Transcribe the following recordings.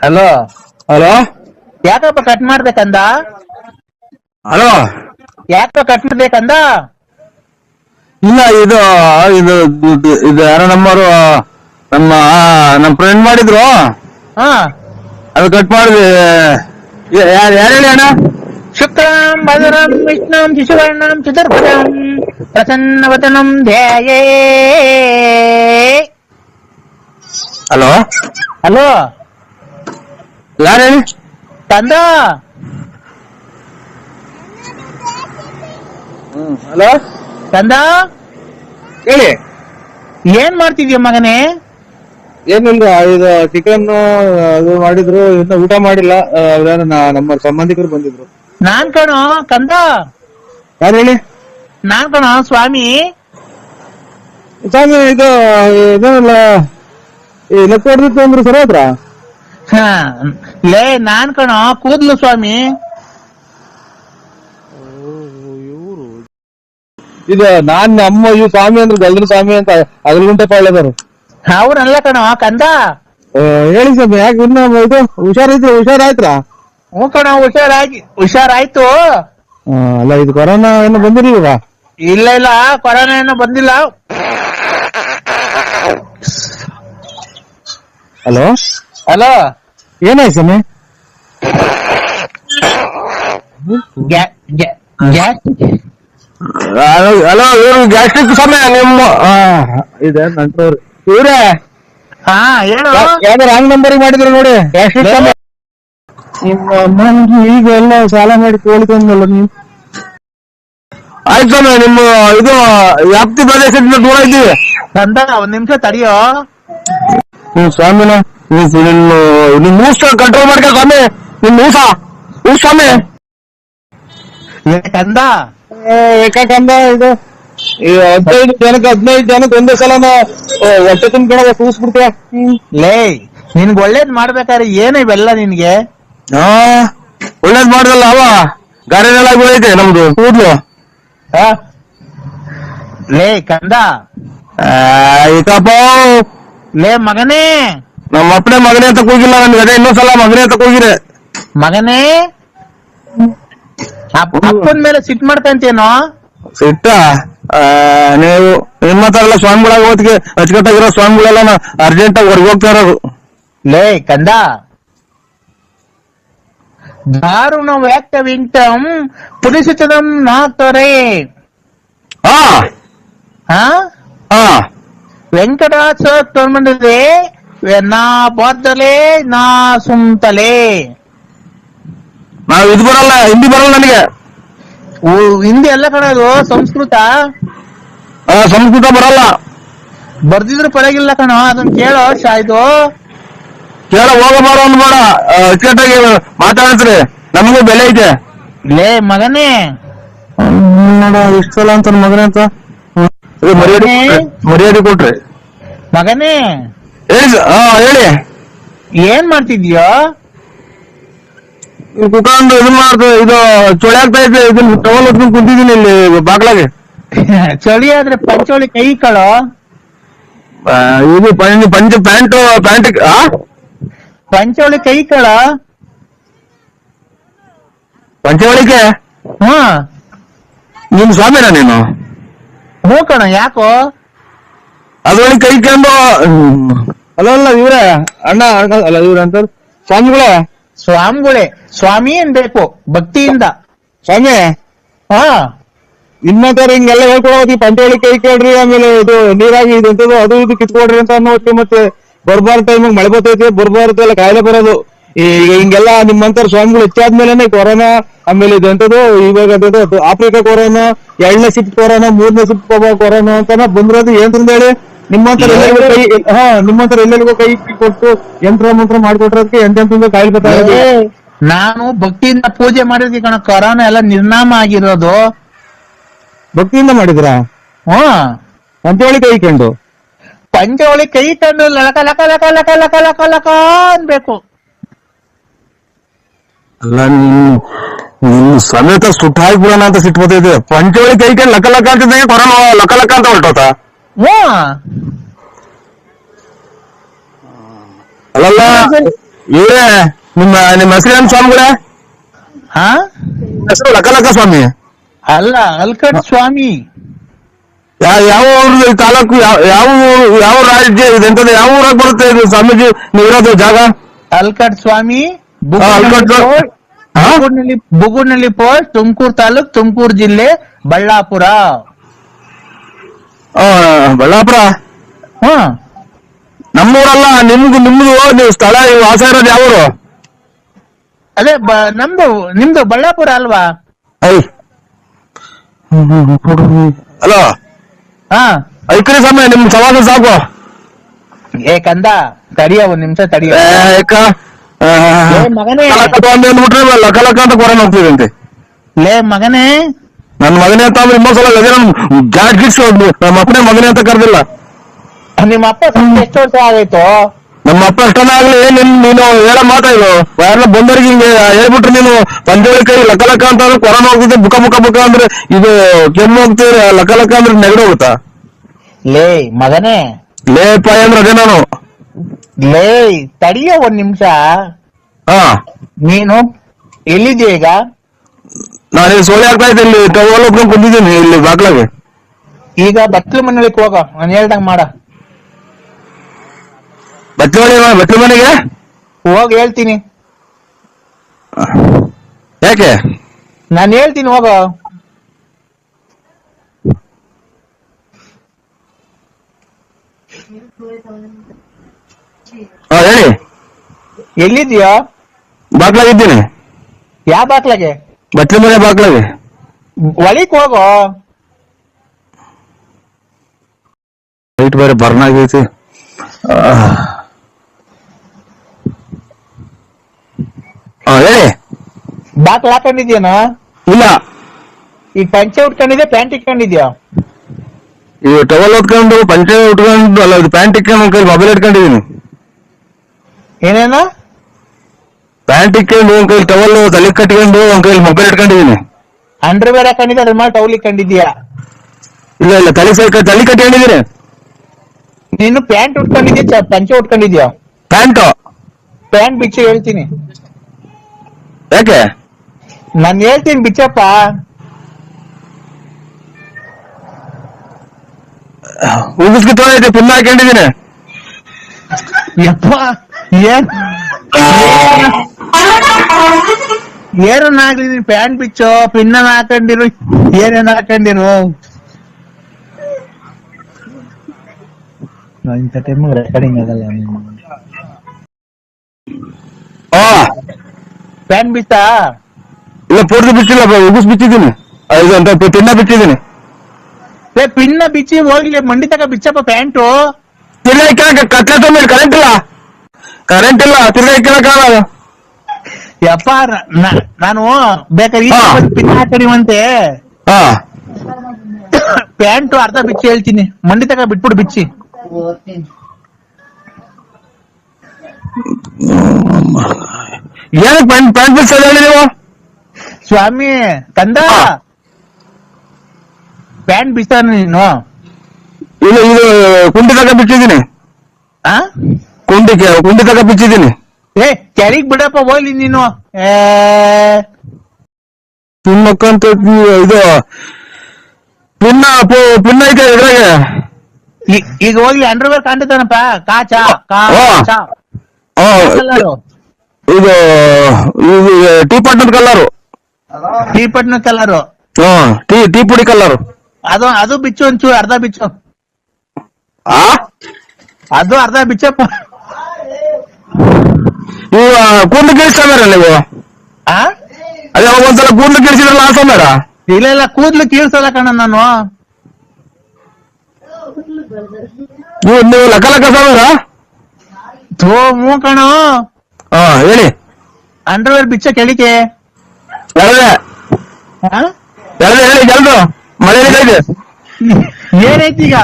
Hello hello ಯಾಕಪ್ಪ cut ಮಾಡ್ಬೇಕಂದ? Hello ಯಾಕಪ್ಪ cut ಮಾಡ್ಬೇಕಂದ? ಇಲ್ಲ ಇದು ಇದು ಇದು ಯಾರೋ ನಮ್ಮವರು ನಮ್ಮ ಫ್ರೆಂಡ್ ಮಾಡಿದ್ರು, ಹಾ, ಅದು ಕಟ್ ಮಾಡಿದ್ವಿ. ಯಾರು ಹೇಳಿ ಅಣ್ಣ? ಶುಕ್ಲಾಂ ಭದ್ರಂ ವಿಷ್ಣುಂ ಶಿಶುವರ್ಣಂ ಚತುರ್ಭುಜಂ ಪ್ರಸನ್ನವದನಂ ಧ್ಯಾಯೇ. ಹಲೋ ಹಲೋ ಯಾರು ಹೇಳಿ? ಕಂದ. ಹಲೋ ಕಂದ, ಹೇಳಿ. ಏನ್ ಮಾಡ್ತಿದ್ಯ ಮಗನೇ? ಏನಿಲ್ಲ, ಇದು ಚಿಕನ್ ಅದು ಮಾಡಿದ್ರು, ಇನ್ನ ಊಟ ಮಾಡಿಲ್ಲ. ನಮ್ಮ ಸಂಬಂಧಿಕರು ಬಂದಿದ್ರು. ನಾನ್ ಕಣೋ ಕಂದ, ಯಾರು ಹೇಳಿ? ನಾನ್ ಕಣೋ ಸ್ವಾಮಿ. ಸ್ವಾಮಿ, ಇದು ಇದೇನಲ್ಲ, ಈ ಲೆಕ್ಕ ಹೊಡೆದಿತ್ತು ಅಂದ್ರು ಸರ್ ಹತ್ರ. ಹ, ಲೇ ನಾನ್ ಕಣೋ ಕೂದ್ಲು ಸ್ವಾಮಿ. ಇದು ನಮ್ಮ ಇವ್ ಸ್ವಾಮಿ ಅಂದ್ರೆ ಗಲ್ದ್ರ ಸ್ವಾಮಿ ಅಂತ ಅಗಲಗುಂಟೆ ಪಾಳ್ಯದವರು. ಅವ್ರಲ್ಲ ಕಣೋ ಕಂದ. ಹೇಳಿ ಸ್ವಾಮಿ, ಯಾಕೆ ಇನ್ನ ಇದು ಹುಷಾರಾಯ್ತಾ? ಹ್ಞೂ ಕಣೋ, ಹುಷಾರಾಯ್ತು. ಅಲ್ಲ, ಇದು ಕೊರೋನಾ ಏನು ಬಂದಿರ್ಲಿಲ್ವಾ? ಇಲ್ಲ ಇಲ್ಲ, ಕೊರೋನಾ ಏನೋ ಬಂದಿಲ್ಲ. ಹಲೋ ಹಲೋ, ಏನಾಯ್ತು ಸ್ವಾಮಿ? ಹಲೋ, ಇವ್ರು ಗ್ಯಾಸ್ಟ್ರಿಕ್ ಸ್ವಾಮಿ ನಿಮ್ಮ ಇದೆ ನಂಟವ್ರು ಇವ್ರೆ. ಹಾ ಹೇಳು. ಯಾವ್ದಾರು ರಾಂಗ್ ನಂಬರ್ ಮಾಡಿದ್ರು ನೋಡಿ. ಗ್ಯಾಸ್ಟ್ರಿಕ್ ಸ್ವಾಮಿ ನಿಮ್ಮ ಅಮ್ಮನಿಗೆ ಈಗ ಎಲ್ಲ ಸಾಲ ಮಾಡಿ ಕೇಳ್ಕೊಂಡಲ್ಲ ನೀವು. ಆಯ್ತು ಸ್ವಾಮಿ, ನಿಮ್ಮ ಇದು ವ್ಯಾಪ್ತಿ ಪ್ರದೇಶದಿಂದ ದೂರ ಇದ್ದೀವಿ. ಕಂದ ಒಂದ್ ನಿಮಿಷ ತಡಿಯೋ. ಸ್ವಾಮಿನ ನಿಮ್ ಮೂಸ ಕಂಟ್ರೋಲ್ ಮಾಡ್ಕ ಸ್ವಾಮಿ. ನಿಮ್ ಮೂಸ ಸ್ವಾಮಿ. ಕಂದ, ಏಕಂದ ಇದು 15 ಜನಕ್ಕೆ ಒಂದೇ ಸಲನ ಹೊಟ್ಟೆ ತುಂಬ್ಕೊಳ ಕೂಸ್ಬಿಡ್ತೀಯ. ಲೇ ನಿನ್ಗ್ ಒಳ್ಳೇದ್ ಮಾಡ್ಬೇಕಾದ್ರೆ ಏನು ಇವೆಲ್ಲ ನಿನ್ಗೆ? ಒಳ್ಳೇದ್ ಮಾಡ್ದಲ್ಲ ಅವ ಗಾರೆನೆಲ್ಲ ಬೆಳೈತೆ ನಮ್ದು ಕೂದ್ಲು. ಲೇ ಕಂದ, ಈತಪ್ಪ ಲೇ ಮಗನೇ, ನಮ್ಮ ಅಪ್ಪನೇ ಮಗನೇ ಅಂತ ಕೂಗಿಲ್ಲ ನನ್ಗೆ. ಅದೇ ಇನ್ನೊಂದ್ಸಲ ಮಗನೇ ಅಂತ ಕೂಗಿರೆ. ಮಗನೇ, ಅಪ್ಪನ ಮೇಲೆ ಸಿಟ್ ಮಾಡ್ಕಂತೇನೋ? ಸಿಟ್ಟ? ನೀವು ನಿಮ್ಮ ಹತ್ರ ಎಲ್ಲ ಸ್ವಾಮಿಗಳಾಗ ಹೊತ್ತಿಗೆ ಅಚ್ಚುಕಟ್ಟಾಗಿರೋ ಸ್ವಾಮಿಗಳೆಲ್ಲ ಅರ್ಜೆಂಟ್ ಆಗಿ ಹೊರಗೆ ಹೋಗ್ತಾ ಇರೋದು. ಲೇ ಕಂದ, ದಾರುಣ ವ್ಯಕ್ತವಿಂಟಂ ಪುಲಿಸುತ್ತದಂ ನಾತರೆ. ಹಾ ಹಾ, ವೆಂಕಟಾಚ ತೊಂಬಂದಿದೆ ನಾ ಬಾದ್ದಲೆ ನಾ ಸುಂತಲೆ. ನಾವು ಇದು ಬರಲ್ಲ, ಹಿಂದಿ ಬರಲ್ಲ ನನಗೆ. ಹಿಂದಿ ಎಲ್ಲ ಕಣದು, ಸಂಸ್ಕೃತ. ಸಂಸ್ಕೃತ ಬರಲ್ಲ. ಬರ್ದಿದ್ರು ಪರವಾಗಿಲ್ಲ ಕಣೋ, ಅದನ್ನ ಕೇಳೋ. ಇದು ಕೇಳ ಹೋಗಬಾರ ಅಂದ್ಬೇಡ, ಅಚ್ಚುಕಟ್ಟಾಗಿ ಮಾತಾಡ್ತೀರಿ, ನಮಗೂ ಬೆಲೆ ಐತೆ. ಲೇ ಮಗನೇ, ನೋಡ ಇಷ್ಟ ಸಲ ಅಂತ ಮಗನೇ ಅಂತ ಮರ್ಯಾದೆ ಕೊಟ್ರಿ. ಮಗನೇ ಹೇಳಿ. ಹೇಳಿ, ಏನ್ ಮಾಡ್ತಿದ್ಯೋ? ಕುತ್ಕೊಂಡು ಇದನ್ ಮಾಡ್ತು, ಇದು ಚೊಳೆ ಆಗ್ತಾ ಐತೆ. ಇದನ್ನ ಟವಲ್ ಹೊತ್ಕೊಂಡು ಕುಂತಿದ್ದೀನಿ ಇಲ್ಲಿ ಬಾಗ್ಲಾಗೆ. ಚಳಿ ಆದ್ರೆ ಪಂಚೋಳಿ ಕೈ ಕಳೋ. ಇದು ಪ್ಯಾಂಟ್ ಪಂಚೋಳಿ ಕೈ ಕಳ. ಪಂಚವಳಿಕೆ. ನಿಮ್ ಸ್ವಾಮಿನ ನೀನು? ಹ್ಞೂ ಕಣ, ಯಾಕೋ? ಅದ್ರೊಳಗೆ ಕೈ ಕಂಡು ಅಲ್ಲ ಇವ್ರೆ ಅಣ್ಣ ಅಲ್ಲ ಇವ್ರೆ ಅಂತ ಸ್ವಾಮಿಗಳೇ. ಸ್ವಾಮಿ ಅನ್ಬೇಕು ಭಕ್ತಿಯಿಂದ. ಸ್ವಾಮಿ, ಇನ್ನೊಂತರ ಹಿಂಗೆಲ್ಲ ಹೇಳ್ಕೊಡೋದು, ಪಂಚವಳಿ ಕೈ ಕೇಳ್ರಿ, ಆಮೇಲೆ ಇದು ನೀರಾಗಿ ಇದು ಎಂತದ್ದು ಅದು ಇದು ಕಿತ್ಕೊಡ್ರಿ ಅಂತ ಅನ್ನೋಕೆ, ಮತ್ತೆ ಬರ್ಬಾರ ಟೈಮಿಗೆ ಮಳೆ ಬರ್ತೈತಿ, ಬರ್ಬಾರ್ದೆಲ್ಲ ಕಾಯಿಲೆ ಬರೋದು. ಈಗ ಹಿಂಗೆಲ್ಲ ನಿಮ್ಮಂತರ ಸ್ವಾಮಿಗಳು ಹೆಚ್ಚಾದ್ಮೇಲೆ ಕೊರೋನಾ, ಆಮೇಲೆ ಇದು ಎಂತದ್ದು ಇವಾಗ ಆಫ್ರಿಕಾ ಕೊರೋನಾ, 2ನೇ ಶಿಫ್ಟ್ ಕೊರೋನಾ, 3ನೇ ಶಿಫ್ಟ್ ಕೊರೋನಾ ಅಂತ ಬಂದಿರೋದು. ಏನ್ರಿಂದ ಹೇಳಿ? ನಿಮ್ಮಂತರ ಎಲ್ಲರಿಗೂ ಕೈ ಕೊಟ್ಟು ಯಂತ್ರ ಮಂತ್ರ ಮಾಡ್ಕೊಟ್ರದಕ್ಕೆ ಎಂತೆಂತ ಕಾಯಿಲೆ ಬರ್ತಾ ಇದೆ. ನಾನು ಭಕ್ತಿಯಿಂದ ಪೂಜೆ ಮಾಡಿದ್ವಿ ಕಣ, ಕೊರೋನಾ ಎಲ್ಲ ನಿರ್ನಾಮ ಆಗಿರೋದು. ಭಕ್ತಿಯಿಂದ ಮಾಡಿದ್ರ? ಪಂಚವಳಿ ಕೈ ಕಂಡು ಲಕ ಲಕ ಲಕ ಲಕ ಲಕ ಲಕ ಲಕ ಅನ್ಬೇಕು. ಅಲ್ಲ, ನಿನ್ನ ಸಮೇತ ಸುಟ್ಟ ಹಾಕ್ಬಿಡೋಣ ಅಂತ ಸಿಟ್ಟು ಬರ್ತೈತೆ. ಪಂಚವಳಿ ಕೈ ಕಂಡು ಲಕ ಲಕ ಅಂತಿದ್ದಂಗೆ ಕೊರೋನಾ ಲಕ ಲಕ ಅಂತ ಹೊರಟೋತ. ಅಲ್ಲಲ್ಲ, ಇವರೇ ನಿಮ್ಮ ಹೆಸರೇನು ಸ್ವಾಮಿಗಳೇ? ಹಾ ಹೆಸರು ಲಕ್ಕಲಕ್ಕ ಸ್ವಾಮಿ. ಅಲ್ಲ, ಅಲ್ಕಟ್ ಸ್ವಾಮಿ. ಯಾವ ಊರು ತಾಲೂಕು, ಯಾವ ರಾಜ್ಯ ಇದೆ ಎಂತದ್ದು, ಯಾವ ಊರಾಗ ಬರುತ್ತೆ ಇದು ಸ್ವಾಮೀಜಿ ನೀವಿರೋದು ಜಾಗ? ಅಲ್ಕಟ್ ಸ್ವಾಮಿ, ಅಲ್ಕಟ್ ಬುಗುಡ್ನಳ್ಳಿ ಪೋಸ್ಟ್, ತುಮಕೂರು ತಾಲೂಕ್, ತುಮಕೂರು ಜಿಲ್ಲೆ, ಬಳ್ಳಾಪುರ. ಬಳ್ಳಾಪುರ. ಹ್ಮ್, ನಮ್ಮೂರಲ್ಲ, ನಿಮ್ದು ನೀವು ಸ್ಥಳ ವಾಸ ಇರೋದು ಯಾವ ಊರು? ಅದೇ ನಿಮ್ದು ಬಳ್ಳಾಪುರ ಅಲ್ವಾ? ಹಲೋ, ಹಾ ಐಕ್ರಿ ಸಮಯ ನಿಮ್ ಸವಾಸ ಸಾಕು. ಕಂದ ತಡಿಯ, ಒಂದ್ ನಿಮಿಷ ತಡಿಯ. ಮಗನೇ, ಅಂದ್ಬಿಟ್ರೆ ಲಕ್ಕ ಅಂತ ಕೊರೋನಾ ಹೋಗ್ತಿದಂತೆ. ಲೇ ಮಗನೇ, ನನ್ ಮಗನೇ ಅಂತ ಅಂದ್ರೆ ಇನ್ನೊಂದ್ಸಲ ಜಾಟ್ ಗಿಟ್ಸ್ ನಮ್ಮ ಅಪ್ಪನೇ ಮಗನೇ ಅಂತ ಕರೆದಿಲ್ಲ. ನಿಮ್ಮ ಅಪ್ಪ ಎಷ್ಟು ವರ್ಷ ಆಗೋಯ್ತು? ನಮ್ಮ ಅಪ್ಪ ಎಷ್ಟನ್ನಾಗ್ಲಿ ನೀನು ಹೇಳ ಮಾತಾಡು. ಯಾರನ್ನ ಬಂದವ್ರಿಗೆ ಹಿಂಗೆ ಹೇಳ್ಬಿಟ್ರೆ ನೀನು ಪಂಚವಳಿ ಕೈ ಲಕ್ಕ ಅಂತ ಅಂದ್ರೆ ಕೊರೋನಾ ಹೋಗ್ತಿದ್ದೆ, ಬುಕ್ಕ ಅಂದ್ರೆ ಇದು ಕೆಮ್ಮು ಹೋಗ್ತಿದ್ರೆ ಲಕ್ಕ ಅಂದ್ರೆ ನೆಗಡಿ ಹೋಗುತ್ತಾ? ಲೇ ಮಗನೇ, ಲೇ ಪಾಯ ಅಂದ್ರೆ ಅದೇ ನಾನು. ಲೇ ತಡಿಯ ಒಂದ್ ನಿಮಿಷ. ಹಾ, ನೀನು ಎಲ್ಲಿದ್ಯಾ ಈಗ? ನಾನು ಸೋಳಿ ಆಗ್ತಾ ಇದ್ದೆ, ಇಲ್ಲಿ ಟವಲ್ ಹೋಗ್ಕೊಂಡು ಕುಂದಿದ್ದೀನಿ ಇಲ್ಲಿ ಬಾಗ್ಲಾಗೆ. ಈಗ ಬಟ್ಲು ಮನೆಗೆ ಹೋಗ, ನಾನು ಹೇಳ್ದಂಗ್ ಮಾಡ. ಬಟ್ಲು ಮನೆಗೆ ಹೋಗ್, ಹೇಳ್ತೀನಿ. ಯಾಕೆ? ನಾನು ಹೇಳ್ತೀನಿ, ಹೋಗ. ಹೇಳಿ. ಎಲ್ಲಿದ್ಯಾ? ಬಾಗ್ಲಾಗಿದ್ದೀನಿ. ಯಾವ ಬಾಕ್ಲಾಗೆ? ಬಟ್ಲು ಮನೆ ಬಾಗ್ಲಾಗೆ. ಒಳಿಕ್ ಹೋಗೋ. ಲೈಟ್ ಬೇರೆ ಬರ್ನ್ ಆಗೈತಿ. ಹೇಳಿ. ಬಾಕ್ಲ ಹಾಕೊಂಡಿದ್ಯಾನ? ಇಲ್ಲ, ಈಗ ಪಂಚೆ ಉಟ್ಕೊಂಡಿದ್ಯಾ, ಪ್ಯಾಂಟ್ ಇಟ್ಕೊಂಡಿದ್ಯಾ? ಈಗ ಟವಲ್ ಹೊತ್ಕೊಂಡು ಪಂಚೆ ಉಟ್ಕೊಂಡು, ಅಲ್ಲ ಇದು ಪ್ಯಾಂಟ್ ಇಟ್ಕೊಂಡು ಒಂದ್ ಕೈಲಿ ಮೊಬೈಲ್ ಇಟ್ಕೊಂಡಿದೀನಿ. ಏನೇನ? ಪ್ಯಾಂಟ್ ಇಟ್ಕೊಂಡು ಒಂದ್ ಕೈಲಿ ಟವಲ್ ತಲೆ ಕಟ್ಕೊಂಡು ಒಂದ್ ಕೈಲಿ ಮೊಬೈಲ್ ಇಟ್ಕೊಂಡಿದೀನಿ. ಅಂಡರ್ವೇರ್ ಹಾಕೊಂಡಿದ್ಯಾ, ಅದ್ರ ಮೇಲೆ ಟೌಲ್ ಇಟ್ಕೊಂಡಿದ್ಯಾ? ಇಲ್ಲ, ತಲೆ ಕಟ್ಕೊಂಡಿದೀನಿ. ನೀನು ಪ್ಯಾಂಟ್ ಉಟ್ಕೊಂಡಿದ್ಯಾ, ಪಂಚೆ ಉಟ್ಕೊಂಡಿದ್ಯಾ? ಪ್ಯಾಂಟ್ ಬಿಚ್ಚು, ಹೇಳ್ತೀನಿ. ಯಾಕೆ? ನಾನು ಹೇಳ್ತೀನಿ, ಬಿಚ್ಚಪ್ಪ. ಉಗಿಸ್ಕಿ ತೊಗೊಂಡೈತೆ, ಪಿನ್ ಹಾಕೊಂಡಿದೀನಿ. ಯಪ್ಪ, ಏನನ್ನಾಗ್ಲಿ, ನೀನ್ ಪ್ಯಾಂಟ್ ಬಿಚ್ಚೋ, ಪಿನ್ನ ಹಾಕೊಂಡಿರು, ಏನೇನ್ ಹಾಕೊಂಡಿರು. ಇಂಥ ಟೈಮ್ ರೆಕಾರ್ಡಿಂಗ್ ಆಗಲ್ಲ. ಪ್ಯಾಂಟ್ ಬಿಚ್ಚಾ? ಇಲ್ಲ, ಪೂರ್ತಿ ಬಿಚ್ಚಿಲ್ಲ, ಉಗಿಸ್ ಬಿಚ್ಚಿದ್ದೀನಿ. ಪಿನ್ನ ಬಿಚ್ಚಿದ್ದೀನಿ. ಪಿನ್ನ ಬಿಚ್ಚಿ ಹೋಗ್ಲಿ, ಮಂಡಿ ತಕ ಬಿಚ್ಚಪ್ಪ ಪ್ಯಾಂಟು. ಕರೆಂಟ್ ಇಲ್ಲ, ತಿರ್ಗಾ ಕೇಳಕ್ಕಾಗಲ್ಲ. ಯಪ್ಪ, ನಾನು ಬೇಕಾದ್ರೆ ಪಿನ್ ಹಾಕಡಿವಂತೆ. ಪ್ಯಾಂಟು ಅರ್ಧ ಬಿಚ್ಚಿ ಹೇಳ್ತೀನಿ, ಮಂಡಿ ತಕ ಬಿಟ್ಬಿಡು ಬಿಚ್ಚಿ. ಏನಕ್ಕೆ ಪ್ಯಾಂಟ್ ಬಿಚ್ಚ ನೀವು? ಸ್ವಾಮಿ ಕಂದ, ಪ್ಯಾಂಟ್ ಬಿಚ್ತಾನ ನೀನು? ಇದು ಕುಂಡಿ ತಕ ಬಿಚ್ಚಿದ್ದೀನಿ. ಕುಂಡಿ ತಕ ಬಿಚ್ಚಿದ್ದೀನಿ. ಕೆಳಗ್ ಬಿಡಪ್ಪ, ಹೋಗ್ಲಿ ನೀನು. ತಿನ್ನಕ್ಕಂತ ಇದು ಪಿನ್ನ ಐತೆ ಇದ್ರಾಗೆ. ಈಗ ಹೋಗ್ಲಿ, ಅಂಡರ್ವೇರ್ ಕಾಣ್ತಾನಪ್ಪ. ಇದು ಟೀ ಪಟ್ನದ ಕಲರು. ಟೀ ಪಟ್ನ ಕಲರು. ಟೀ ಪುಡಿ ಕಲರು. ಅದು ಬಿಚ್ಚು, ಒಂಚೂರು ಅರ್ಧ ಬಿಚ್ಚು. ಅದು ಅರ್ಧ ಬಿಚ್ಚಪ್ಪ. ನೀವು ಕೂದಲು ಕೇಳಿಸ್ತಾರ ನೀವು? ಅದೇ ಒಂದ್ಸಲ ಕೂದಲು ಕೇಳಿಸಿದ್ರಲ್ಲ ಆ ಸಮಯ? ಇಲ್ಲ, ಕೂದ್ಲು ಕೀಳ್ಸಲ್ಲ ಕಣ ನಾನು. ನೀವು ಲಕ್ಕ ಸಮಯ? ಹ್ಞೂ ಕಣ. ಹೇಳಿ. ಅಂಡರ್ವೇರ್ ಬಿಚ್ಚ ಕೆಳಿಕೆ. ಹೇಳಿ ಜಲ್ದು, ಮಳೆ ಇದೆ. ಏನೈತಿ ಈಗ?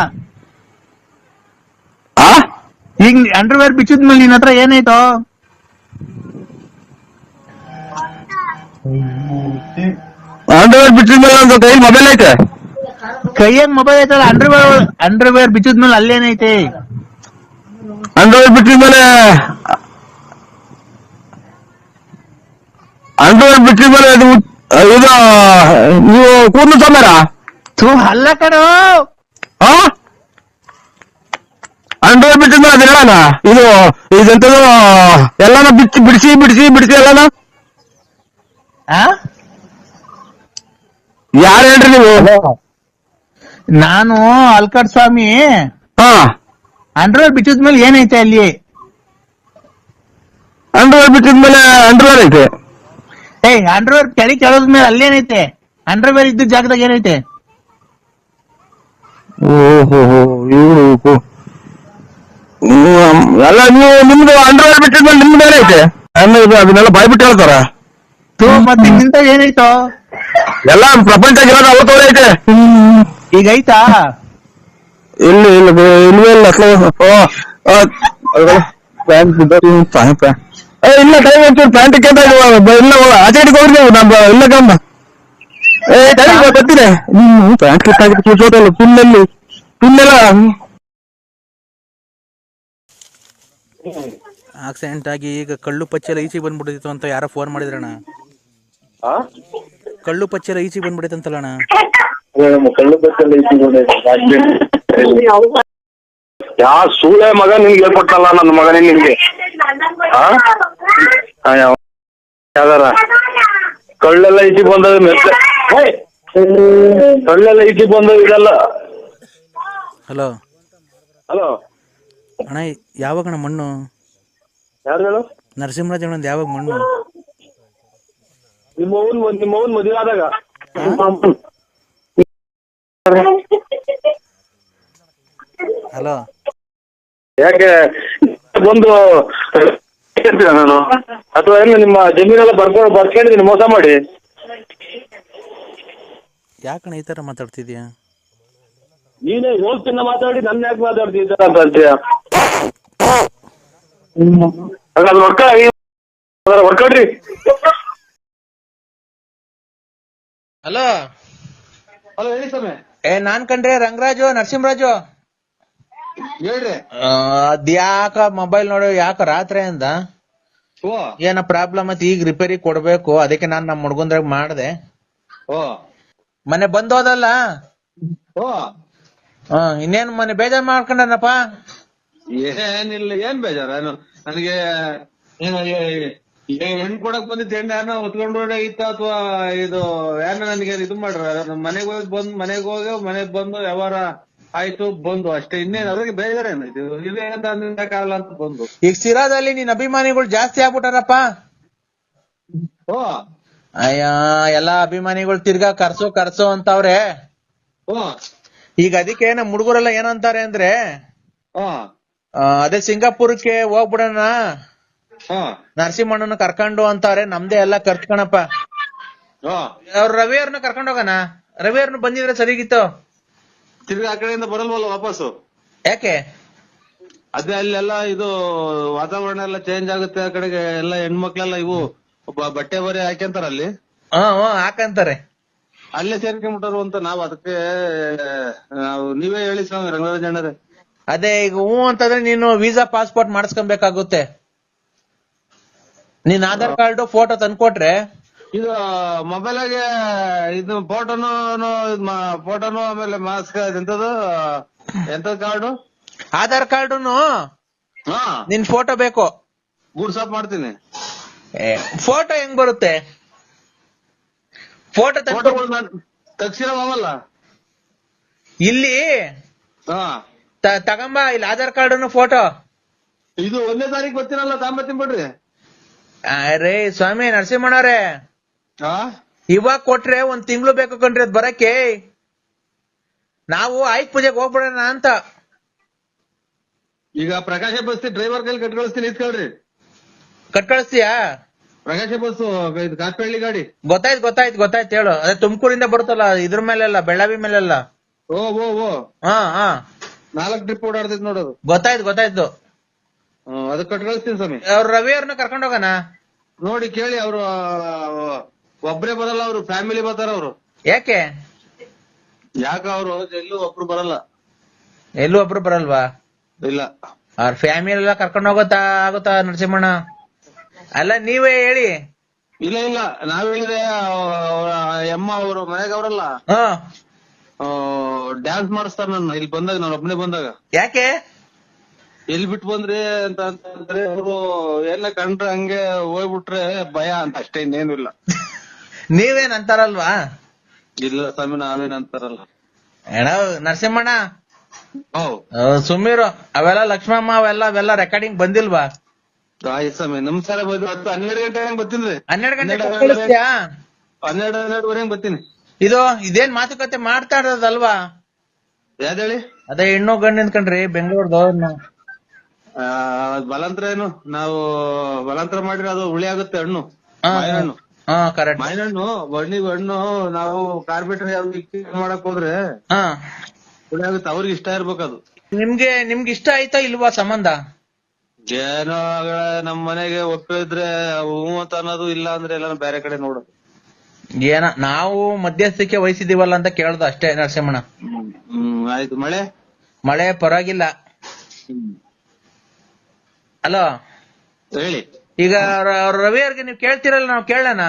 ಈಗ ಅಂಡರ್ವೇರ್ ಬಿಚ್ಚಿದ್ಮೇಲೆ ನಿನ್ನ ಹತ್ರ ಏನಾಯ್ತು? ಅಂಡರ್ವೇರ್ ಬಿಚ್ಚಿದ್ಮೇಲೆ ಒಂದು ಕೈ ಮೊಬೈಲ್ ಐತೆ. ಕೈಯಾಗ ಮೊಬೈಲ್ ಐತಲ್ಲ. ಅಂಡರ್ವೇರ್ ಬಿಚ್ಚಿದ್ಮೇಲೆ ಅಲ್ಲೇನೈತೆ? ಅಂಡರ್ವೇರ್ ಬಿಚ್ಚಿದ್ಮೇಲೆ ಅಂಡರ್ವೇರ್ ಬಿಟ್ಟಿದ ಮೇಲೆ ಇದು ನೀವು ಕೂದಲು ಸಮೇರ ಅಲ್ಲ ಕಣೋ. ಅಂಡರ್ವೇರ್ ಬಿಟ್ಟಿದ ಮೇಲೆ ಅದು ಹೇಳೋಣ ಇದು ಇದೆಂತದು ಎಲ್ಲಾನ ಬಿಡಿಸಿ ಎಲ್ಲಾನ ಆ? ಯಾರು ಹೇಳ್ರಿ ನೀವು? ನಾನು ಅಲ್ಕಡ್ ಸ್ವಾಮಿ. ಹಾ, ಅಂಡರ್ವೇರ್ ಬಿಟ್ಟಿದ್ಮೇಲೆ ಏನೈತೆ ಅಲ್ಲಿ? ಅಂಡರ್ವೇರ್ ಬಿಟ್ಟಿದ್ಮೇಲೆ ಅಂಡರ್ವೇರ್ ಐತೆ. ಅಂಡರ್ವೇರ್ ಕೆಳದ್ಮೇಲೆ ಅಲ್ಲೇನೈತೆ? ಅಂಡರ್ವೇರ್ ಇದ್ದ ಜಾಗದಾಗ ಏನೈತೆ? ಓಹೋ ಇವ್ರು ಎಲ್ಲ ನೀವು ನಿಮ್ದು ಅಂಡರ್ವೇರ್ ಬಿಟ್ಟಿದ್ಮೇಲೆ ನಿಮ್ದು ಏನೈತೆ? ಅದನ್ನೆಲ್ಲ ಬಾಯ್ಬಿಟ್ಟು ಹೇಳ್ತಾರ. ಮತ್ತೆ ನಿಂತ ಏನೈತೋ? ಎಲ್ಲ ಪ್ರಪಂಚಗಿರೋದು ಅವತ್ತೋಡೆ ಐತೆ. ಈಗ ಐತಾ? ಇಲ್ವೇ ಇಲ್ಲ ಇಲ್ಲ ಟೈಮ್ ಒಂಚೂರು ಪ್ಯಾಂಟ್ ಕೇಂತ ಇಲ್ಲ ಆಚೆಡಿಗೆ ಹೋಗ್ರಿ ನೀವು ನಮ್ಮ ಇಲ್ಲ ಗಮ್ಮ ಗೊತ್ತಿದೆ ಪ್ಯಾಂಟ್ ಕಿತ್ತಾಗಿ ಕೂರ್ಸೋದಲ್ಲ ಪುಲ್ಲೆಲ್ಲ ಆಕ್ಸಿಡೆಂಟ್ ಆಗಿ ಈಗ ಕಳ್ಳು ಪಚ್ಚೆಲ್ಲ ಈಚೆಗೆ ಬಂದ್ಬಿಟ್ಟಿತ್ತು ಅಂತ ಯಾರೋ ಫೋನ್ ಮಾಡಿದ್ರಣ್ಣ. ಕಳ್ಳು ಪಚ್ಚೆಲ್ಲ ಈಚೆಗೆ ಬಂದ್ಬಿಡೈತಂತಲ್ಲಣ್ಣ. ಕಳ್ಳು ಬಸ್ಸಲ್ಲಿ ಯಾ ಸೂಳೆ ಮಗ ನಿನ್ಗೆ ಹೇಳ್ಕೊಟ್ಟಲ್ಲ ನನ್ನ ಮಗನೇ ನಿನ್ಗೆ ಯಾವ್ದಾರ ಕಳ್ಳೆಲ್ಲ ಈಚೆಗೆ ಬಂದದ ಮೆತ್ತೆ ಕಳ್ಳೆಲ್ಲ ಈಚೆಗೆ ಬಂದದ ಇದೆಲ್ಲ. ಹಲೋ ಹಲೋ ಅಣ್ಣ, ಯಾವಾಗಣ್ಣ ಮಣ್ಣು? ಯಾರು ಹೇಳು? ನರಸಿಂಹರಾಜ್ ಅಣ್ಣಂದು ಯಾವಾಗ ಮಣ್ಣು? ನಿಮ್ಮವನ್ ಮದುವೆ ಆದಾಗ. ಹಲೋ, ಯಾಕೆ ಬಂದು ನಾನು ಅಥವಾ ಏನು ನಿಮ್ಮ ಜಮೀನೆಲ್ಲ ಬರ್ಕೊಂಡಿದ್ದೀನಿ ಮೋಸ ಮಾಡಿ? ಯಾಕಣ್ಣ ಈ ತರ ಮಾತಾಡ್ತಿದ್ಯಾ? ನೀನೇ ಹೋಗ್ತಿನ್ನ ಮಾತಾಡಿ ನನ್ನ ಯಾಕೆ ಮಾತಾಡ್ತಿದ್ದ ಅಂತ ಅಂತೀಯ? ಅದು ಹೊಡ್ಕೊಳ್ರಿ. ಹಲೋ ಹಲೋ ಹೇಳಿ ಸಮಯ. ನಾನ್ ಕಂಡ್ರೆ ರಂಗರಾಜು ನರಸಿಂಹರಾಜು. ಹೇಳ್ರಿ. ಅದ್ಯಾಕ ಮೊಬೈಲ್ ನೋಡು ಯಾಕ ರಾತ್ರಿ ಅಂದ ಏನ ಪ್ರಾಬ್ಲಮ್ ಐತಿ, ಈಗ ರಿಪೇರಿ ಕೊಡ್ಬೇಕು, ಅದಕ್ಕೆ ನಾನ್ ನಮ್ ಹುಡ್ಗಂದ್ರಾಗ ಮಾಡ್ದೆ. ಮನೆ ಬಂದೋದಲ್ಲ. ಇನ್ನೇನ್ ಮನೆ ಬೇಜಾರ್ ಮಾಡ್ಕೊಂಡನಪ್ಪ? ಏನಿಲ್ಲ, ಏನ್ ಬೇಜಾರ? ನನಗೆ ಹೆಣ್ ಕೊಡಕ್ ಬಂದಿದ್ದ ಹೆಣ್ಣು ಯಾರನ್ನ ಹೊತ್ಕೊಂಡು ಇತ್ತ ಅಥವಾ ಇದು ಯಾರನ್ನ ನನಗೆ ಇದು ಮಾಡ್ರ? ಮನೆಗ್ ಹೋಗಿ ಮನೆಗ್ ಬಂದು ವ್ಯವಹಾರ ಆಯ್ತು ಬಂದು ಅಷ್ಟೇ, ಇನ್ನೇನು ಅದ್ರಿಗೆ ಬೇಜಾರೇನು? ಇದೇನಂತ ಕಾಲ ಅಂತ ಬಂದು. ಈಗ ಸಿರಾದಲ್ಲಿ ನಿನ್ ಅಭಿಮಾನಿಗಳು ಜಾಸ್ತಿ ಆಗ್ಬಿಟ್ಟಾರಪ್ಪ. ಅಯ್ಯ ಎಲ್ಲಾ ಅಭಿಮಾನಿಗಳು ತಿರ್ಗಾ ಕರ್ಸೋ ಅಂತವ್ರೆ. ಈಗ ಅದಕ್ಕೆ ನಮ್ ಹುಡುಗರೆಲ್ಲ ಏನಂತಾರೆ ಅಂದ್ರೆ ಅದೇ ಸಿಂಗಾಪುರಕ್ಕೆ ಹೋಗ್ಬಿಡೋಣ, ನರಸಿಂಹಣ್ಣನ ಕರ್ಕೊಂಡು ಅಂತಾರೆ. ನಮ್ದೇ ಎಲ್ಲಾ ಖರ್ಚು ಕಣಪ್ಪ. ಅವ್ರ ರವಿಯವ್ರನ್ನ ಕರ್ಕೊಂಡ್ ಹೋಗೋಣ. ರವಿಯವ್ರನ್ನ ಬಂದಿದ್ರೆ ಸರಿಗಿತ್ತು. ತಿರ್ಗಿ ಆ ಕಡೆಯಿಂದ ಬರಲ್ವಲ್ಲ ವಾಪಸ್ಸು? ಯಾಕೆ? ಅದೇ ಅಲ್ಲೆಲ್ಲ ಇದು ವಾತಾವರಣ ಎಲ್ಲ ಚೇಂಜ್ ಆಗುತ್ತೆ. ಆ ಕಡೆಗೆ ಎಲ್ಲ ಹೆಣ್ಮಕ್ಳೆಲ್ಲ ಇವು ಬಟ್ಟೆ ಬರೆ ಹಾಕ್ಯಂತಾರ ಅಲ್ಲಿ. ಹಾಕಂತಾರೆ. ಅಲ್ಲೇ ಸೇರ್ಕೊಂಡ್ಬಿಟ್ಟಾರು ಅಂತ ನಾವ್ ಅದಕ್ಕೆ ನೀವೇ ಹೇಳಿ ಸ್ವಾಮಿ ರಂಗರಾಜ್ ಅಣ್ಣರೇ. ಅದೇ ಈಗ ಅಂತಂದ್ರೆ ನೀನು ವೀಸಾ ಪಾಸ್ಪೋರ್ಟ್ ಮಾಡಿಸ್ಕೊಬೇಕಾಗುತ್ತೆ. ನೀನ್ ಆಧಾರ್ ಕಾರ್ಡ್ ಫೋಟೋ ತಂದ್ಕೊಟ್ರೆ ಇದು ಮೊಬೈಲಾಗೆ ಇದು ಫೋಟೋನು ಆಮೇಲೆ ಮಾಸ್ಕ್ ಎಂತದು ಕಾರ್ಡು? ಆಧಾರ್ ಕಾರ್ಡುನು ನಿನ್ ಫೋಟೋ ಬೇಕು. ಗೂಡ್ಸಾಪ್ ಮಾಡ್ತೀನಿ. ಫೋಟೋ ಹೆಂಗ್ ಬರುತ್ತೆ? ಫೋಟೋ ತಕ್ಷಣವಲ್ಲ ಇಲ್ಲಿ ತಗೊಂಬ. ಇಲ್ಲಿ ಆಧಾರ್ ಕಾರ್ಡುನು ಫೋಟೋ. ಇದು 1ನೇ ತಾರೀಕು ಬರ್ತೀನಲ್ಲ, ತಾಂಬತ್ತೀನಿ ಬಿಡ್ರಿ. ಅರೇ ಸ್ವಾಮಿ ನರಸಿಂಹಣ್ಣವ್ರೆ, ಇವಾಗ ಕೊಟ್ರೆ 1 ತಿಂಗಳು ಬೇಕು ಕಣ್ರಿ ಅದ್ ಬರಕ್ಕೆ. ನಾವು ಆಯ್ತು ಪೂಜೆಗೆ ಹೋಗ್ಬಿಡೋಣ ಅಂತ. ಈಗ ಪ್ರಕಾಶ ಬಸ್ ಡ್ರೈವರ್ ಕೈಲಿ ಕಳ್ಸ್ತೀನಿ, ಇಸ್ಕೊಳ್ರಿ. ಕಳ್ಸ್ತೀಯಾ? ಪ್ರಕಾಶ ಬಸ್ ಕಾತ್ಪಳ್ಳಿ ಗಾಡಿ. ಗೊತ್ತಾಯ್ತು ಹೇಳು. ಅದೇ ತುಮಕೂರಿಂದ ಬರುತ್ತಲ್ಲ, ಇದ್ರ ಮೇಲೆಲ್ಲ ಬೆಳಗಾವಿ ಮೇಲೆಲ್ಲ. ಓ 4 ಟ್ರಿಪ್ ಓಡಾಡ್ತೈತಿ ನೋಡೋದು. ಗೊತ್ತಾಯ್ತು. ಅದಕ್ಕೆ ಕಳ್ಸ್ತೀನಿ ಸ್ವಾಮಿ. ಅವ್ರ ರವಿಯವ್ರನ್ನ ಕರ್ಕೊಂಡ್ ಹೋಗೋಣ. ನೋಡಿ ಕೇಳಿ, ಅವ್ರು ಒಬ್ರೇ ಬರಲ್ಲ, ಅವ್ರು ಫ್ಯಾಮಿಲಿ ಬರ್ತಾರ. ಅವ್ರು ಯಾಕೆ ಅವ್ರು ಎಲ್ಲೂ ಒಬ್ರು ಬರಲ್ಲ. ಎಲ್ಲೂ ಒಬ್ರು ಬರಲ್ವಾ? ಇಲ್ಲ, ಅವ್ರ ಫ್ಯಾಮಿಲಿ ಎಲ್ಲ ಕರ್ಕೊಂಡ್ ಆಗುತ್ತಾ ನರಸಿಂಹಣ್ಣ? ಅಲ್ಲ ನೀವೇ ಹೇಳಿ. ಇಲ್ಲ ಇಲ್ಲ ನಾವ್ ಹೇಳಿದ್ರೆ ಎಮ್ಮ ಅವರು ಮನೆಗೆ ಅವರಲ್ಲ ಹಾ ಡ್ಯಾನ್ಸ್ ಮಾಡಿಸ್ತಾರ ನನ್ನ ಇಲ್ಲಿ ಬಂದಾಗ ನಾನು ಒಬ್ಬನೇ ಬಂದಾಗ. ಯಾಕೆ? ಎಲ್ಲಿ ಬಿಟ್ಟು ಬಂದ್ರಿ ಅಂತಂದ್ರೆ ಅವರು ಎಲ್ಲ ಕಂಡ್ರೆ ಹಂಗೆ ಹೋಗ್ಬಿಟ್ರೆ ಭಯ ಅಂತ ಅಷ್ಟೇ, ಇನ್ನೇನು ಇಲ್ಲ. ನೀವೇನ್ ಅಂತಾರಲ್ವಾ? ಇಲ್ಲ ಸ್ವಾಮಿ ನಾವೇನ್ ಅಂತಾರಲ್ಲ. ಏನ ನರಸಿಂಹಣ್ಣ ಹೌದು ಸುಮ್ಮೀರು, ಅವೆಲ್ಲ ಲಕ್ಷ್ಮಮ್ಮ ಅವೆಲ್ಲ ರೆಕಾರ್ಡಿಂಗ್ ಬಂದಿಲ್ವಾ? ಆಯ್ತು ಸ್ವಾಮಿ ನಮಸ್ಕಾರ. 12 ಗಂಟೆ ಹಂಗ್ ಬರ್ತೀನಿ. 12 ಗಂಟೆ ಕಳಿಸ್ತೀಯಾ? 12:30 ಬರ್ತೀನಿ. ಇದೇನ್ ಮಾತುಕತೆ ಮಾಡ್ತಾ ಇರೋದಲ್ವಾ? ಯಾವ್ದು ಹೇಳಿ? ಅದೇ ಹೆಣ್ಣು ಗಂಡು ಕಣ್ರಿ ಬೆಂಗಳೂರ್ದು. ಬಲಾಂತರ ಏನು ನಾವು ಬಲಾಂತರ ಮಾಡಿದ್ರೆ ಅದು ಹುಳಿ ಆಗುತ್ತೆ ಹಣ್ಣು. ಹಣ್ಣು ಕರೆಕ್ಟ್. ಮಾವಿನಹಣ್ಣು ಹಣ್ಣು ನಾವು ಕಾರ್ಪೆಟ್ ಮಾಡಕ್ ಹೋದ್ರೆ ಹುಳಿ ಆಗುತ್ತೆ. ಅವ್ರಿಗೆ ಇಷ್ಟ ಇರ್ಬೇಕದು. ನಿಮ್ಗೆ ಇಷ್ಟ ಆಯ್ತಾ ಇಲ್ವಾ ಸಂಬಂಧ? ಏನೋ ನಮ್ ಮನೆಗೆ ಒಪ್ಪಿದ್ರೆ ಹೂ ಅಂತ ಅನ್ನೋದು, ಇಲ್ಲ ಅಂದ್ರೆ ಎಲ್ಲ ಬೇರೆ ಕಡೆ ನೋಡೋದು. ಏನ ನಾವು ಮಧ್ಯಸ್ಥಿಕೆ ವಹಿಸಿದೀವಲ್ಲ ಅಂತ ಕೇಳ್ದು ಅಷ್ಟೇ ನರಸಿಂಹಣ್ಣ. ಆಯ್ತು. ಮಳೆ ಪರವಾಗಿಲ್ಲ. ಹಲೋ ಹೇಳಿ. ಈಗ ರವಿ ಅವ್ರಿಗೆ ನೀವ್ ಕೇಳ್ತಿರಲ್ಲ, ನಾವು ಕೇಳೋಣ?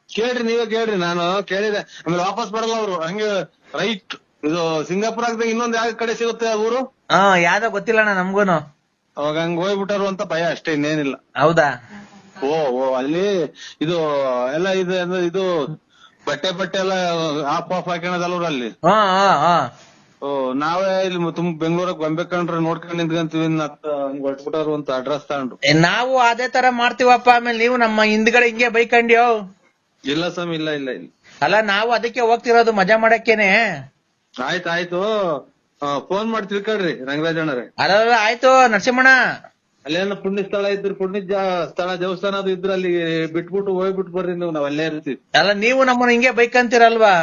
ಕೇಳ್ರಿ, ನೀವೇ ಕೇಳ್ರಿ. ನಾನು ಕೇಳಿದೆ, ಆಮೇಲೆ ವಾಪಸ್ ಬರಲ್ಲ ಅವರು. ಹಂಗೆ ರೈಟ್ ಇದು ಸಿಂಗಾಪುರ ಆಗದಾಗ ಇನ್ನೊಂದ್ ಯಾವ ಕಡೆ ಸಿಗುತ್ತೆ ಆ ಊರು? ಯಾವ್ದೋ ಗೊತ್ತಿಲ್ಲಣ್ಣ ನಮ್ಗೂನು. ಅವಾಗ ಹಂಗ ಹೋಗ್ಬಿಟ್ಟಾರು ಅಂತ ಭಯ ಅಷ್ಟೇ, ಇನ್ನೇನಿಲ್ಲ. ಹೌದಾ? ಓ ಅಲ್ಲಿ ಇದು ಎಲ್ಲ ಇದು ಬಟ್ಟೆ ಎಲ್ಲ ಆಫ್ ಹಾಕೋಣದಲ್ವ್ರ ಅಲ್ಲಿ. ನಾವೇ ಇಲ್ಲಿ ಬೆಂಗಳೂರಿಗೆ ಬಂಬೇಕಂಡ್ರೆ ನೋಡ್ಕೊಂಡ್ ನಿಂತ್ಕೊಂತೀವಿ ಹಂಗ್ ಹೊಟ್ಬಿಟ್ಟಾರು ಅಂತ ಅಡ್ರೆಸ್ ತಗೊಂಡು. ನಾವು ಅದೇ ತರ ಮಾಡ್ತೀವಪ್ಪ. ಆಮೇಲೆ ನೀವು ನಮ್ಮ ಹಿಂದ್ಗಡೆ ಹಿಂಗೆ ಬೈಕಂಡ್ಯೋ? ಇಲ್ಲ ಸ್ವಾಮಿ, ಇಲ್ಲ ಇಲ್ಲ ಇಲ್ಲ. ಅಲ್ಲ ನಾವು ಅದಕ್ಕೆ ಹೋಗ್ತಿರೋದು ಮಜಾ ಮಾಡಕ್ಕೇನೆ. ಆಯ್ತು ಫೋನ್ ಮಾಡಿ ತಿಳ್ಕೊಳ್ರಿ ರಂಗರಾಜಣ್ಣರೇ. ಅಲ್ಲ ಆಯ್ತು ನರಸಿಂಹಣ್ಣ. ಅಲ್ಲೇನ ಪುಣ್ಯ ಸ್ಥಳ ಇದ್ರು, ಪುಣ್ಯ ಸ್ಥಳ ದೇವಸ್ಥಾನ ಅದು ಇದ್ರ ಅಲ್ಲಿ ಬಿಟ್ಬಿಟ್ಟು ಹೋಗ್ಬಿಟ್ಟು ಬರ್ರಿ ನೀವು, ನಾವ್ ಅಲ್ಲೇ ಇರ್ತೀವಿ. ಅಲ್ಲ ನೀವು ನಮ್ಮನ್ನ ಹಿಂಗೆ ಬೈಕಂತೀರಲ್ವಾ?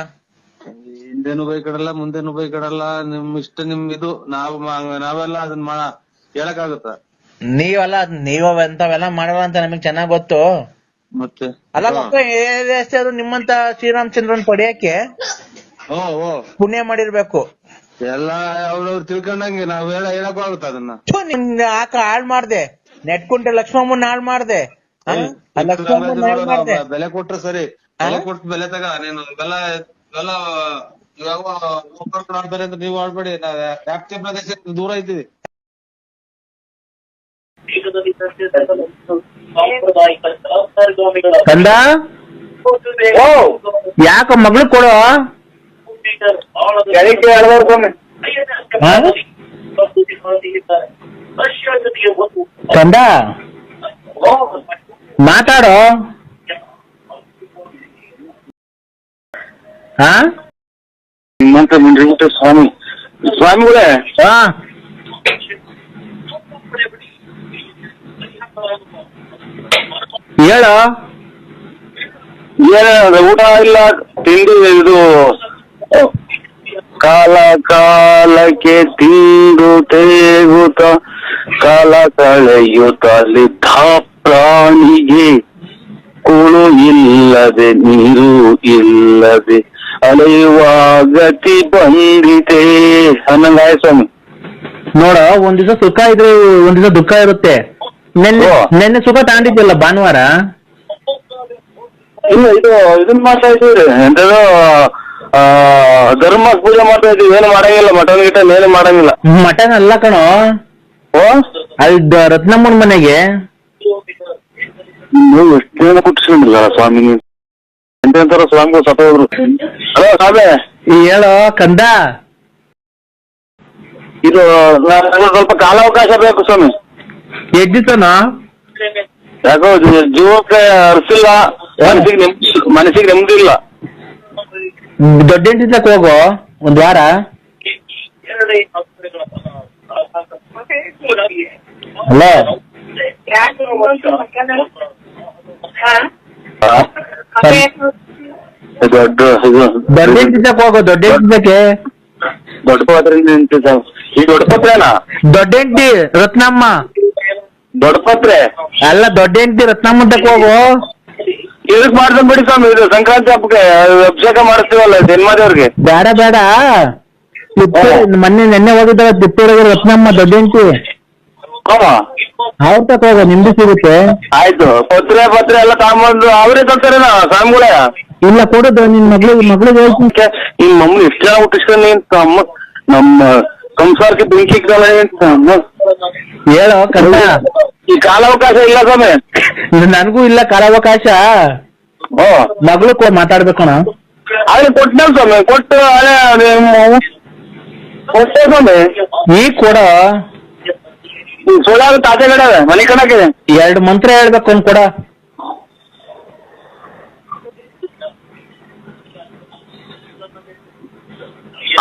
ಹಿಂದೇನು ಬೈಕಡಲ್ಲ ಮುಂದೇನು ಬೈಕಡಲ್ಲ, ನಿಮ್ ಇಷ್ಟ ನಿಮ್ ಇದು. ನಾವೆಲ್ಲ ಅದನ್ನ ಹೇಳಕ್ಕಾಗುತ್ತ? ನೀವೆಲ್ಲ ಮಾಡಲ್ಲ ಅಂತ ನಮಗ್ ಚೆನ್ನಾಗ್ ಗೊತ್ತು. ಮತ್ತೆ ಅಲ್ಲ ಅದು ನಿಮ್ಮಂತ ಶ್ರೀರಾಮಚಂದ್ರನ್ ಪಡೆಯಕ್ಕೆ ಪುಣ್ಯ ಮಾಡಿರ್ಬೇಕು. ಎಲ್ಲ ಅವ್ರವ್ರು ತಿಳ್ಕೊಂಡಂಗೆ ನಾವ್ ಹೇಳಕ್ಕೂ ಆಗುತ್ತ ಅದನ್ನ. ಹಾಳ್ ಮಾಡ್ದೆ, ನೆಟ್ಕೊಂಡ್ರೆ ಲಕ್ಷ್ಮಮ್ಮನ್ ಹಾಳ್ ಮಾಡ್ದೆ. ಬೆಲೆ ಕೊಟ್ರೆ ಸರಿ, ಬೆಲೆ ಕೊಟ್ಟು ಬೆಲೆ ತಗ ನೀನು. ಇವೆಲ್ಲ ಇವಾಗ ಆಡ್ತಾರೆ ಅಂತ ನೀವು ಆಡ್ಬೇಡಿ. ವ್ಯಾಪ್ತಿ ಪ್ರದೇಶ ದೂರ ಇದ್ದೀವಿ. ಕಂದ ಯಾಕ ಮಗಳು ಕೊಡೋ ಕಂದ ಮಾತಾಡೋ. ನಿಮ್ಮಂತ ಮುಂದೆ ಸ್ವಾಮಿಗಳೇ ಹೇಳೋ. ಏನ ಊಟ ಇಲ್ಲ ತಿಂಡಿ ಇದು ಕಾಲಕ್ಕೆ ತಿಂದು ತೇಗುತ್ತ ಕಾಲ ಕಳೆಯುತ್ತಲಿದ್ದ ಪ್ರಾಣಿಗೆ ಕೂಳು ಇಲ್ಲದೆ ನೀರು ಇಲ್ಲದೆ ಅಲೆಯುವ ಗತಿ ಬಂದಿದೆ ಅನ್ನಂಗಾಯ ಸ್ವಾಮಿ. ನೋಡ, ಒಂದ್ ದಿವಸ ಸುಖ ಇದ್ರೆ ಒಂದ್ ದಿವಸ ದುಃಖ ಇರುತ್ತೆ. ನೆನ್ನೆ ಸುಖ ತಗೊಂಡಿದ್ಯಲ್ಲ ಭಾನುವಾರ. ಇಲ್ಲ ಇದನ್ ಮಾಡ್ತಾ ಇದೀವಿ, ಎಂತದೋ ಧರ್ಮ ಪೂಜೆ ಮಾಡ್ತಾ ಇದೀವಿ. ಏನು ಮಾಡಂಗಿಲ್ಲ, ಮಟನ್ ಗಿಟನ್ ಏನು ಮಾಡಂಗಿಲ್ಲ. ಮಟನ್ ಅಲ್ಲ ಕಣೋ, ಅದು ರತ್ನಮ್ಮನ ಮನೆಗೆ ನೀವು ಎಷ್ಟು ಜನ ಕುಟ್ಟಿಸ್ಕೊಂಡಿಲ್ಲ ಸ್ವಾಮಿ. ಎಂತೆಂತಾರ ಸ್ವಾಮಿಗಳು ಸತ್ತ ಹೋದ್ರು. ಹಲೋ ಸ್ವಾಮಿ, ಹೇಳೋ ಕಂದ. ಇದು ಸ್ವಲ್ಪ ಕಾಲಾವಕಾಶ ಬೇಕು ಸ್ವಾಮಿ. ಎದ್ದಿತನ ಯಾಕೋ ಜೀವಕ್ಕೆ ಅರ್ಸಿಲ್ಲ, ಮನಸ್ಸಿಗೆ ನೆಮ್ಮದಿ ಇಲ್ಲ. ದೊಡ್ಡ ಹೆಂಡತಿ ಹೋಗೋ ಒಂದ್ ವಾರ. ಹಲೋ ದೊಡ್ಡ ಹೆಂಡತಿ ಹೋಗೋ. ದೊಡ್ಡ ಹೆಂಡತಿಗೆ ದೊಡ್ಡ ಪಾತ್ರೆ ಈ ದೊಡ್ಡ ಪತ್ರೆನಾ? ದೊಡ್ಡ ಹೆಂಡತಿ ರತ್ನಮ್ಮ. ದೊಡ್ಡ ಪತ್ರೆ ಅಲ್ಲ, ದೊಡ್ಡ ಹೆಂಡತಿ ರತ್ನಮ್ಮ ಹೋಗೋ. ಇದಕ್ ಮಾಡ್ಕೊಂಡ್ ಬಿಡಿ ಸ್ವಾಮಿ. ಇದು ಸಂಕ್ರಾಂತಿ ಹಬ್ಬಕ್ಕೆ ಅಭಿಷೇಕ ಮಾಡಿಸ್ತೀವಲ್ಲ ಜನ್ಮದೇವ್ರಿಗೆ. ಬೇಡ ಮೊನ್ನೆ ನೆನ್ನೆ ಹೋಗಿದ್ದ ತಿಪ್ಪೇರಿಗೆ ರತ್ನಮ್ಮ ದೊಡ್ಡ ಹೆಂಡತಿ. ಅವ್ರ ತಗೋಗ ನಿಮ್ದು ಸಿಗುತ್ತೆ. ಆಯ್ತು, ಪತ್ರೆ ಎಲ್ಲ ತಗೊಂಬಂದು ಅವರೇ ತರ್ತಾರೇನ ಸ್ವಾಮಿಗಳೇ? ಇಲ್ಲ ಕೊಡುದು ನಿನ್ ಮಗಳಿಗೆ ಹೇಳ್ತೀನಿ. ನಿಮ್ ಮಮ್ಮಿ ಎಷ್ಟು ಜನ ಹುಟ್ಟಿಸ್ಕೊಂಡು ಅಂತ ಅಮ್ಮ ನಮ್ಮ ಸಂಸಾರಕ್ಕೆ ಬೆಂಕಿ ಇಕ್ಕಲ್ಲ ಅಂತ ಅಮ್ಮ ಹೇಳೋ ಕರ್ಣ. ಈ ಕಾಲಾವಕಾಶ ಇಲ್ಲ ಸ್ವಾಮಿ. ನನ್ಗೂ ಇಲ್ಲ ಕಾಲಾವಕಾಶ. ಮಗಳು ಮಾತಾಡ್ಬೇಕಣ. ಅಲ್ಲಿ ಕೊಟ್ಟನಲ್ಲ ಸ್ವಾಮಿ, ಕೊಟ್ಟು ಕೊಟ್ಟೆ ಸ್ವಾಮಿ. ಈಗ ಕೊಡ. ಸೋಲಾಗ ತಾತೆ ಕಡೆ ಮನೆ ಕಣಕ್ಕೆ 2 ಮಂತ್ರ ಹೇಳ್ಬೇಕು ಅವ್ನ್ ಕೊಡ.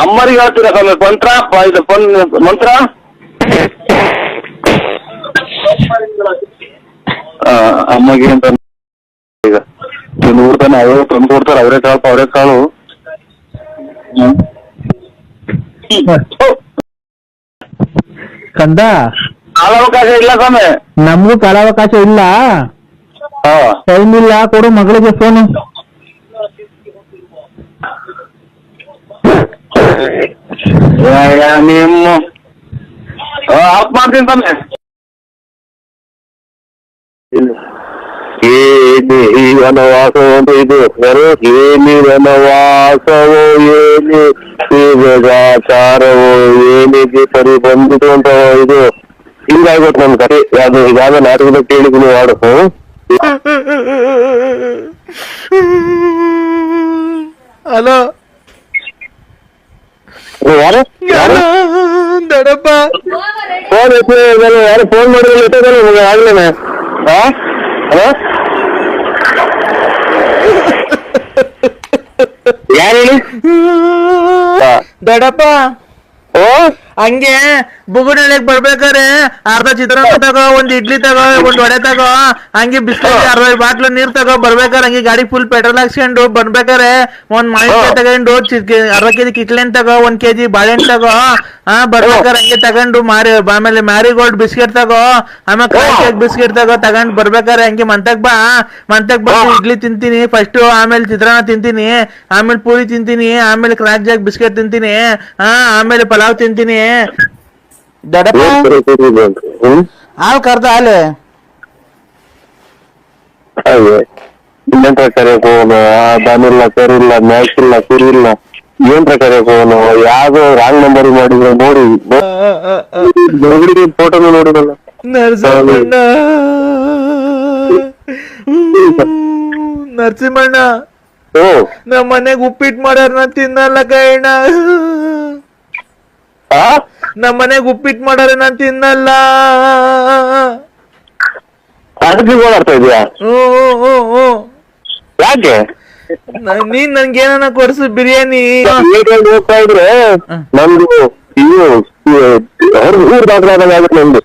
ಅಮ್ಮರಿಗೆ ಹೇಳ್ತೀರಾ ಸ್ವಾಮಿ ಮಂತ್ರ? ಅಮ್ಮಗೆ ಅಂತ ಈಗ ನೂರು ತನ 50 ತಂದು ಕೊಡ್ತಾರೆ. ಅವರೇ ಕಾಳು ಕಂದ, ಕಾಲಾವಕಾಶ ಇಲ್ಲ ಸ್ವಾಮಿ. ನಮ್ಗೂ ಕಾಲಾವಕಾಶ ಇಲ್ಲ, ಟೈಮ್ ಇಲ್ಲ. ಕೊಡು ಮಗಳಿಗೆ ಫೋನು. ನಿಮ್ಮ ಆಫ್ ಮಾಡ್ತೀನಿ ಸ್ವಾಮಿ. ಏನಿ ವನವಾಸ ಅಂತ ಇದು ಏನಿ ವನವಾಸವೋ ಏನಿ ಶಿವಗಾಚಾರವೋ ಏನಿಗೆ ಸರಿ ಬಂದಿತು ಅಂತ ಇದು ಹಿಂಗಾಗ್ಬೇಕು ನನ್ ಕತೆ. ಅದು ಯಾವ ನಾಟಕದ ಕೇಳಿದ್ದೀನಿ ಹಾಡು. ಹಲೋ ಯಾರು ದೊಡ್ಡಪ್ಪ, ಫೋನ್ ಯಾರು ಫೋನ್ ಮಾಡಿದ್ರೆ ಆಗ್ಲೇನೆ. ಯಾರು ಹೇಳಿ? ದೊಡ್ಡಪ್ಪ ಓ ಹಂಗೆ ಬುಗುನಳ್ಳಿಗೆ ಬರ್ಬೇಕಾರೆ ಅರ್ಧ ಚಿತ್ರಾನ್ನ ತಗೋ, 1 ಇಡ್ಲಿ ತಗೋ, 1 ವಡೆ ತಗೋ, ಹಂಗೆ ಬಿಸ್ಕೆಟ್ 60 ಬಾಟ್ಲು ನೀರ್ ತಗೋ. ಬರ್ಬೇಕಾರೆ ಹಂಗೆ ಗಾಡಿ ಫುಲ್ ಪೆಟ್ರೋಲ್ ಹಾಕ್ಸ್ಕೊಂಡು ಬರ್ಬೇಕಾರೆ 1 ಮಾವಿನಕಾಯಿ ತಗೊಂಡು 1/2 kg ಕಿತ್ಲೆಹಣ್ಣು ತಗೋ, 1 kg ಬಾಳೆಹಣ್ಣು ತಗೋ. ಬರ್ಬೇಕಾರೆ ಹಂಗೆ ತಗೊಂಡು ಆಮೇಲೆ ಮ್ಯಾರಿಗೋಲ್ಡ್ ಬಿಸ್ಕೆಟ್ ತಗೋ, ಆಮೇಲೆ ಕ್ರಾಕ್ ಬಿಸ್ಕೆಟ್ ತಗೊಂಡ್ ಬರ್ಬೇಕಾರೆ ಹಂಗೆ ಮಂತಕ್ ಬಂದು ಇಡ್ಲಿ ತಿಂತೀನಿ ಫಸ್ಟ್, ಆಮೇಲೆ ಚಿತ್ರಾನ್ನ ತಿಂತೀನಿ, ಆಮೇಲೆ ಪೂರಿ ತಿಂತೀನಿ, ಆಮೇಲೆ ಕ್ರಾಕ್ ಜಾಕ್ ಬಿಸ್ಕೆಟ್ ತಿಂತೀನಿ, ಆಮೇಲೆ ಪಲಾವ್ ತಿಂತೀನಿ. ದೊಡ್ಡಪ್ಪ ಹಾಲು ಕರ್ದ ಹಾಲು ಇನ್ನೇನ್ ಪ್ರಕಾರ ಫೋನು ದನಿಲ್ಲ ಕರಿಲ್ಲ ಮ್ಯಾಕ್ಸಿಲ್ಲ ಕುರಿಲ್ಲ ಏನ್ ಪ್ರಕಾರ ಫೋನು ಯಾವ್ದೋ ರಾಂಗ್ ನಂಬರ್ ಮಾಡಿದ್ರೆ ನೋಡಿ ಫೋಟೋನು ನೋಡಿರಲ್ಲ. ನರಸಿಂಹಣ್ಣ ನಮ್ಮ ಮನೆಗ್ ಉಪ್ಪಿಟ್ಟು ಮಾಡ್ಯಾರ, ನಾ ತಿನ್ನಲ್ಲ ಕೈಣ್ಣ. ನಮ್ಮ ಮನೆಗ್ ಉಪ್ಪಿಟ್ಟು ಮಾಡ್ಯಾರ, ನಾನ್ ತಿನ್ನಲ್ಲ. ಅದಕ್ಕೆ ಓಡಾಡ್ತಾ ಇದೀಯಾ? ಯಾಕೆ ನೀನ್ ನನ್ಗೆ ಏನಾನ ಕೊಡ್ಸು ಬಿರಿಯಾನಿ. ಹೋಗ್ತಾ ಇದ್ರೆ ನಮ್ದು ಊರ್ ದಾಖಲಾದಾಗ ಆಗುತ್ತೆ ನಮ್ದು.